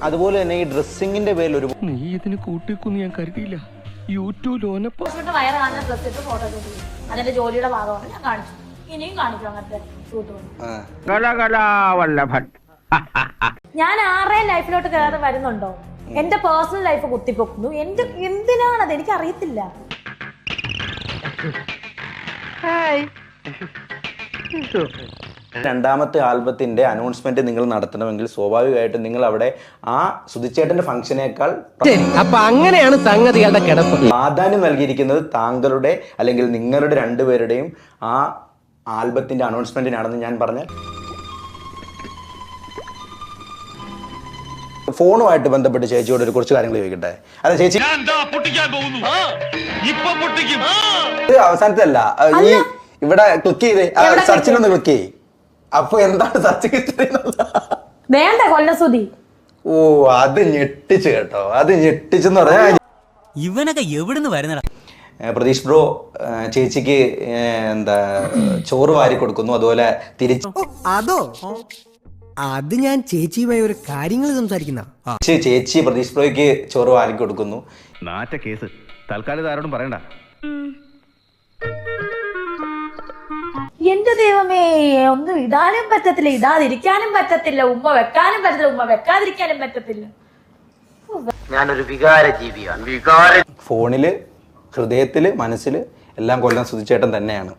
അതുപോലെ തന്നെ ഈ ഡ്രസ്സിങ്ങിന്റെ പേരിൽ ഒരു നീ ഇതിന് കൂട്ടിക്കൊന്നും ഞാൻ കരുതിയില്ല. വയറ് കാണുന്ന ഡ്രസ് ഇട്ട് ഫോട്ടോ ചെയ്തു. അതിന്റെ ജോലിയുടെ ഭാഗമാണ് ഞാൻ കാണിച്ചു. ഇനിയും കാണിക്കും അങ്ങനത്തെ ഷൂട്ട്. ഞാൻ ആരുടെയും ലൈഫിലോട്ട് കയറി വരുന്നുണ്ടോ? എന്റെ പേഴ്സണൽ ലൈഫ് കുത്തിപ്പൊക്കുന്നു. എന്റെ എന്തിനാണത് എനിക്ക് അറിയത്തില്ല. രണ്ടാമത്തെ ആൽബത്തിന്റെ അനൗൺസ്മെന്റ് നിങ്ങൾ നടത്തണമെങ്കിൽ സ്വാഭാവികമായിട്ടും നിങ്ങൾ അവിടെ ആ സുധിച്ചേട്ടന്റെ ഫംഗ്ഷനേക്കാൾ അപ്പൊ അങ്ങനെയാണ് സംഗതികളുടെ കിടപ്പ്. പ്രാധാന്യം നൽകിയിരിക്കുന്നത് താങ്കളുടെ അല്ലെങ്കിൽ നിങ്ങളുടെ രണ്ടുപേരുടെയും ആ ആൽബത്തിന്റെ അനൗൺസ്മെന്റിനാണെന്ന് ഞാൻ പറഞ്ഞാൽ ഫോണുമായിട്ട് ബന്ധപ്പെട്ട് ചേച്ചിയോട് ഒരു കുറച്ച് കാര്യങ്ങൾ ചോദിക്കട്ടെ. അതെ ചേച്ചി, അവസാനത്തെ അല്ല, ഈ ഇവിടെ ക്ലിക്ക് ചെയ്തേ, സെർച്ചിലൊന്ന് ക്ലിക്ക് ചെയ്യ്. അപ്പൊ എന്താണ് സെർച്ച് ഹിസ്റ്ററി? വേണ്ട കൊല്ലസുതി. ഓ, അത് ഞെട്ടിച്ചു കേട്ടോ, അത് ഞെട്ടിച്ചെന്ന് പറഞ്ഞാൽ ഇവനൊക്കെ എവിടുന്ന് വരുന്നടാ. പ്രതീഷ് ബ്രോ ചേച്ചിക്ക് എന്താ ചോറ് വാരി കൊടുക്കുന്നു, അതുപോലെ തിരിച്ച് അതോ അത് ഞാൻ ചേച്ചിയുമായി ഒരു കാര്യങ്ങൾ സംസാരിക്കുന്ന ചേച്ചി പ്രതീഷ് ബ്രോയ്ക്ക് ചോറ് വാരി കൊടുക്കുന്നു. നാറ്റ കേസ് തൽക്കാലം ആരോടും പറയണ്ട. എന്റെ ദൈവമേ, ഒന്നും ഇടാനും പറ്റത്തില്ല, ഇടാതിരിക്കാനും പറ്റത്തില്ല, ഉമ്മ വെക്കാനും പറ്റത്തില്ല, ഉമ്മ വെക്കാതിരിക്കാനും പറ്റത്തില്ല. ഞാനൊരു വികാര ജീവിയാണ്. ഫോണില്, ഹൃദയത്തില്, മനസ്സില് എല്ലാം കൊല്ലം സുധിച്ചേട്ടൻ തന്നെയാണ്.